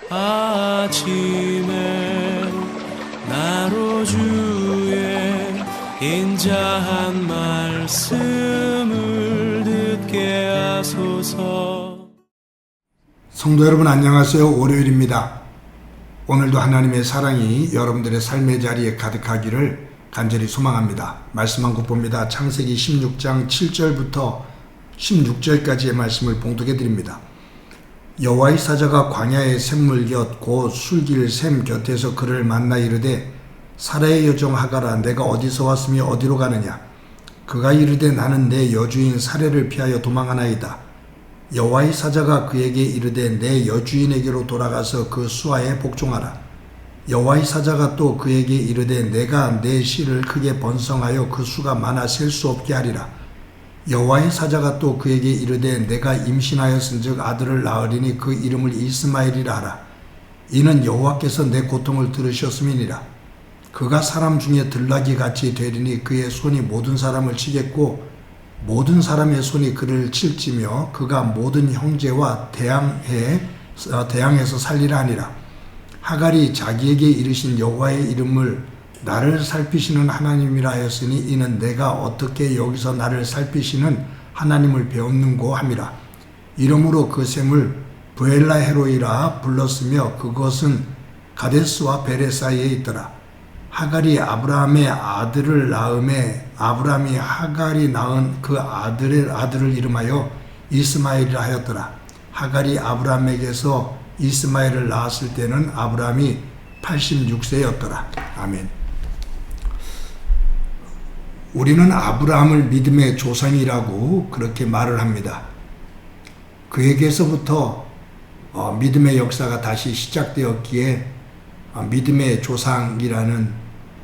아침에 나로 주의 인자한 말씀을 듣게 하소서. 성도 여러분 안녕하세요. 월요일입니다. 오늘도 하나님의 사랑이 여러분들의 삶의 자리에 가득하기를 간절히 소망합니다. 말씀 한 곳 봅니다. 창세기 16장 7절부터 16절까지의 말씀을 봉독해 드립니다. 여호와의 사자가 광야의 샘물 곁 곧 술길 샘 곁에서 그를 만나 이르되 사라의 여종 하가라, 내가 어디서 왔으며 어디로 가느냐? 그가 이르되 나는 내 여주인 사레를 피하여 도망하나이다. 여호와의 사자가 그에게 이르되 내 여주인에게로 돌아가서 그 수하에 복종하라. 여호와의 사자가 또 그에게 이르되 내가 내 씨를 크게 번성하여 그 수가 많아 셀 수 없게 하리라. 여호와의 사자가 또 그에게 이르되 내가 임신하였은즉 아들을 낳으리니 그 이름을 이스마엘이라 하라. 이는 여호와께서 내 고통을 들으셨음이니라. 그가 사람 중에 들나귀 같이 되리니 그의 손이 모든 사람을 치겠고 모든 사람의 손이 그를 칠지며 그가 모든 형제와 대항해서 살리라 하니라. 하갈이 자기에게 이르신 여호와의 이름을 나를 살피시는 하나님이라 하였으니 이는 내가 어떻게 여기서 나를 살피시는 하나님을 배웠는고 함이라. 이러므로 그 샘을 브엘라헤로이라 불렀으며 그것은 가데스와 베레 사이에 있더라. 하갈이 아브라함의 아들을 낳음에 아브라함이 하갈이 낳은 그 아들을 이름하여 이스마엘이라 하였더라. 하갈이 아브라함에게서 이스마엘을 낳았을 때는 아브라함이 86세였더라. 아멘. 우리는 아브라함을 믿음의 조상이라고 그렇게 말을 합니다. 그에게서부터 믿음의 역사가 다시 시작되었기에 믿음의 조상이라는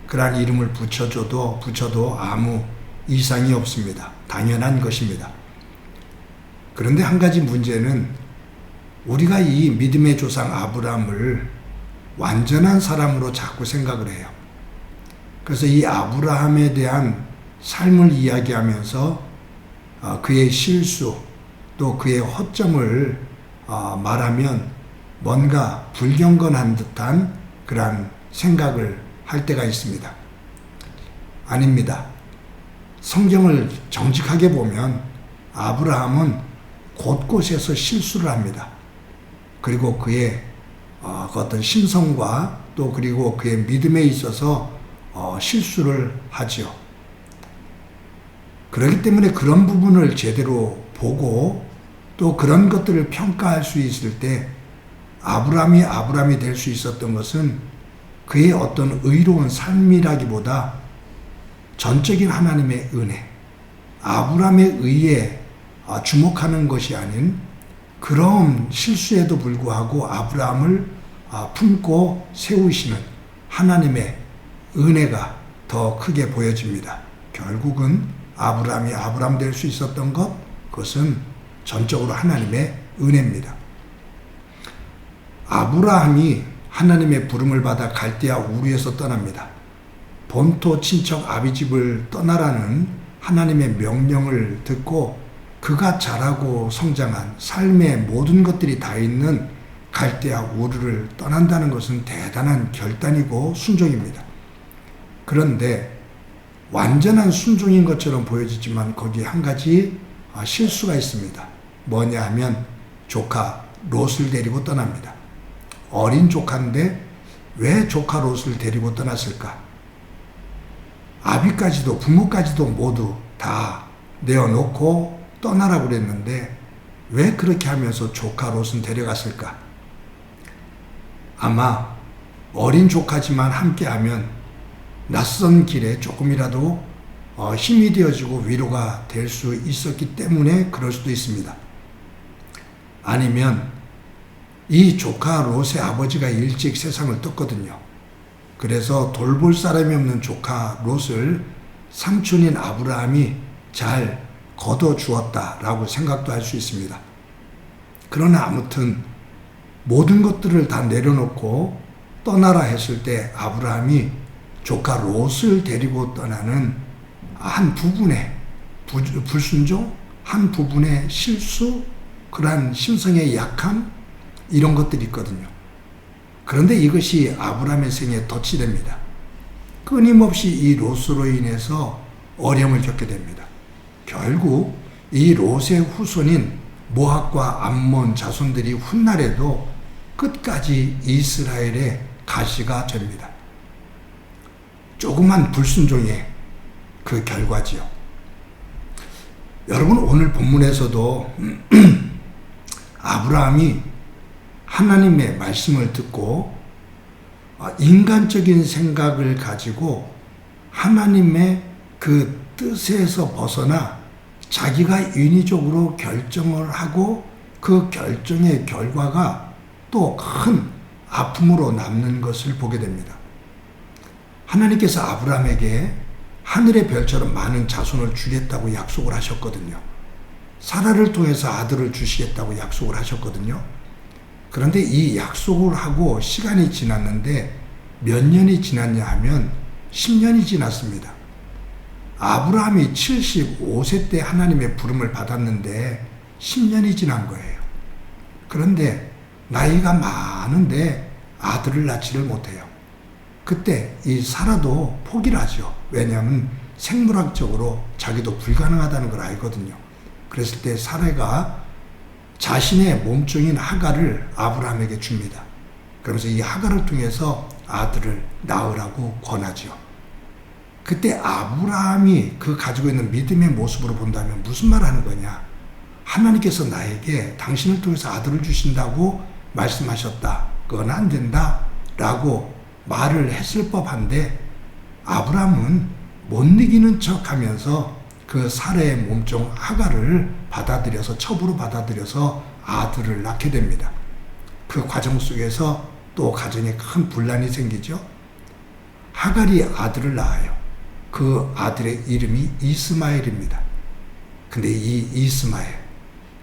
그러한 이름을 붙여도 아무 이상이 없습니다. 당연한 것입니다. 그런데 한 가지 문제는 우리가 이 믿음의 조상 아브라함을 완전한 사람으로 자꾸 생각을 해요. 그래서 이 아브라함에 대한 삶을 이야기하면서 그의 실수 또 그의 허점을 말하면 뭔가 불경건한 듯한 그러한 생각을 할 때가 있습니다. 아닙니다. 성경을 정직하게 보면 아브라함은 곳곳에서 실수를 합니다. 그리고 그의 어떤 심성과 또 그리고 그의 믿음에 있어서 실수를 하죠. 그렇기 때문에 그런 부분을 제대로 보고 또 그런 것들을 평가할 수 있을 때 아브라함이 될 수 있었던 것은 그의 어떤 의로운 삶이라기보다 전적인 하나님의 은혜, 아브라함의 의에 주목하는 것이 아닌 그런 실수에도 불구하고 아브라함을 품고 세우시는 하나님의 은혜가 더 크게 보여집니다. 결국은 아브라함이 아브라함 될 수 있었던 것, 그것은 전적으로 하나님의 은혜입니다. 아브라함이 하나님의 부름을 받아 갈대아 우르에서 떠납니다. 본토 친척 아비집을 떠나라는 하나님의 명령을 듣고 그가 자라고 성장한 삶의 모든 것들이 다 있는 갈대아 우르를 떠난다는 것은 대단한 결단이고 순종입니다. 그런데 완전한 순종인 것처럼 보여지지만 거기에 한 가지 실수가 있습니다. 뭐냐 하면 조카 롯을 데리고 떠납니다. 어린 조카인데 왜 조카 롯을 데리고 떠났을까? 아비까지도 부모까지도 모두 다 내어놓고 떠나라고 그랬는데 왜 그렇게 하면서 조카 롯은 데려갔을까? 아마 어린 조카지만 함께하면 낯선 길에 조금이라도 힘이 되어지고 위로가 될 수 있었기 때문에 그럴 수도 있습니다. 아니면 이 조카 롯의 아버지가 일찍 세상을 떴거든요. 그래서 돌볼 사람이 없는 조카 롯을 삼촌인 아브라함이 잘 거둬주었다라고 생각도 할 수 있습니다. 그러나 아무튼 모든 것들을 다 내려놓고 떠나라 했을 때 아브라함이 조카 롯을 데리고 떠나는 한 부분의 불순종, 한 부분의 실수, 그러한 심성의 약함, 이런 것들이 있거든요. 그런데 이것이 아브라함의 생에 덫이 됩니다. 끊임없이 이 롯으로 인해서 어려움을 겪게 됩니다. 결국 이 롯의 후손인 모압과 암몬 자손들이 훗날에도 끝까지 이스라엘의 가시가 됩니다. 조그만 불순종의 그 결과지요. 여러분, 오늘 본문에서도 아브라함이 하나님의 말씀을 듣고 인간적인 생각을 가지고 하나님의 그 뜻에서 벗어나 자기가 인위적으로 결정을 하고 그 결정의 결과가 또 큰 아픔으로 남는 것을 보게 됩니다. 하나님께서 아브라함에게 하늘의 별처럼 많은 자손을 주겠다고 약속을 하셨거든요. 사라를 통해서 아들을 주시겠다고 약속을 하셨거든요. 그런데 이 약속을 하고 시간이 지났는데 몇 년이 지났냐 하면 10년이 지났습니다. 아브라함이 75세 때 하나님의 부름을 받았는데 10년이 지난 거예요. 그런데 나이가 많은데 아들을 낳지를 못해요. 그때 이 사라도 포기를 하죠. 왜냐하면 생물학적으로 자기도 불가능하다는 걸 알거든요. 그랬을 때 사라가 자신의 몸종인 하갈을 아브라함에게 줍니다. 그러면서 이 하갈을 통해서 아들을 낳으라고 권하죠. 그때 아브라함이 그 가지고 있는 믿음의 모습으로 본다면 무슨 말 하는 거냐? 하나님께서 나에게 당신을 통해서 아들을 주신다고 말씀하셨다. 그건 안 된다. 라고 말을 했을 법한데 아브라함은 못 이기는 척 하면서 그 사라의 몸종 하갈을 받아들여서 첩으로 받아들여서 아들을 낳게 됩니다. 그 과정 속에서 또 가정에 큰 분란이 생기죠. 하갈이 아들을 낳아요. 그 아들의 이름이 이스마엘입니다. 근데 이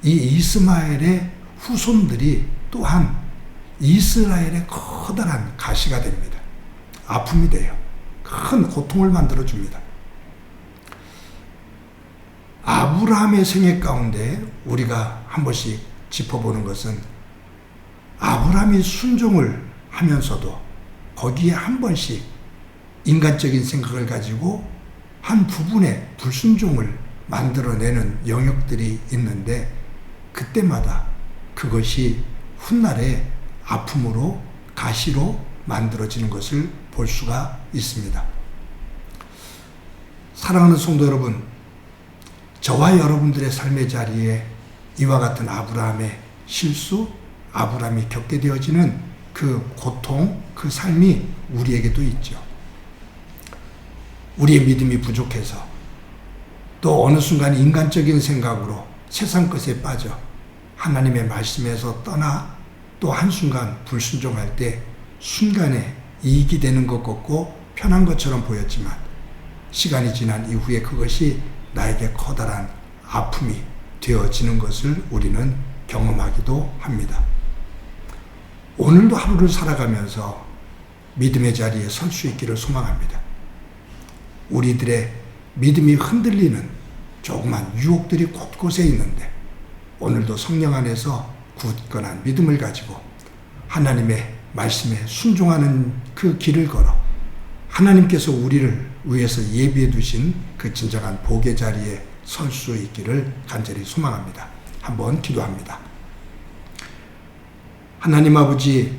이스마엘의 후손들이 또한 이스라엘의 커다란 가시가 됩니다. 아픔이 돼요. 큰 고통을 만들어줍니다. 아브라함의 생애 가운데 우리가 한 번씩 짚어보는 것은 아브라함이 순종을 하면서도 거기에 한 번씩 인간적인 생각을 가지고 한 부분의 불순종을 만들어내는 영역들이 있는데 그때마다 그것이 훗날에 아픔으로 가시로 만들어지는 것을 볼 수가 있습니다. 사랑하는 성도 여러분, 저와 여러분들의 삶의 자리에 이와 같은 아브라함의 실수, 아브라함이 겪게 되어지는 그 고통, 그 삶이 우리에게도 있죠. 우리의 믿음이 부족해서 또 어느 순간 인간적인 생각으로 세상 것에 빠져 하나님의 말씀에서 떠나 또 한순간 불순종할 때 순간에 이익이 되는 것 같고 편한 것처럼 보였지만 시간이 지난 이후에 그것이 나에게 커다란 아픔이 되어지는 것을 우리는 경험하기도 합니다. 오늘도 하루를 살아가면서 믿음의 자리에 설 수 있기를 소망합니다. 우리들의 믿음이 흔들리는 조그만 유혹들이 곳곳에 있는데 오늘도 성령 안에서 굳건한 믿음을 가지고 하나님의 말씀에 순종하는 그 길을 걸어 하나님께서 우리를 위해서 예비해 두신 그 진정한 복의 자리에 설 수 있기를 간절히 소망합니다. 한번 기도합니다. 하나님 아버지,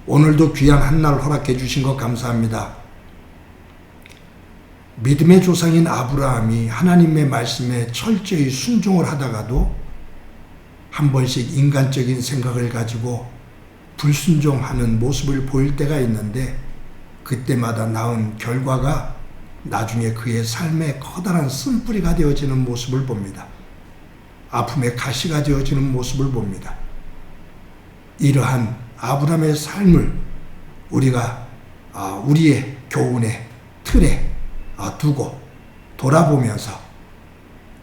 오늘도 귀한 한날 허락해 주신 것 감사합니다. 믿음의 조상인 아브라함이 하나님의 말씀에 철저히 순종을 하다가도 한 번씩 인간적인 생각을 가지고 불순종하는 모습을 보일 때가 있는데 그때마다 나온 결과가 나중에 그의 삶에 커다란 쓴뿌리가 되어지는 모습을 봅니다. 아픔의 가시가 되어지는 모습을 봅니다. 이러한 아브라함의 삶을 우리가 우리의 교훈의 틀에 두고 돌아보면서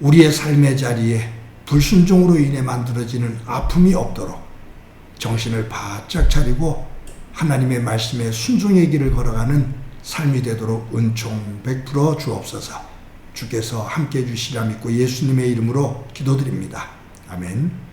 우리의 삶의 자리에 불순종으로 인해 만들어지는 아픔이 없도록 정신을 바짝 차리고 하나님의 말씀에 순종의 길을 걸어가는 삶이 되도록 은총 베풀어 주옵소서. 주께서 함께해 주시라 믿고 예수님의 이름으로 기도드립니다. 아멘.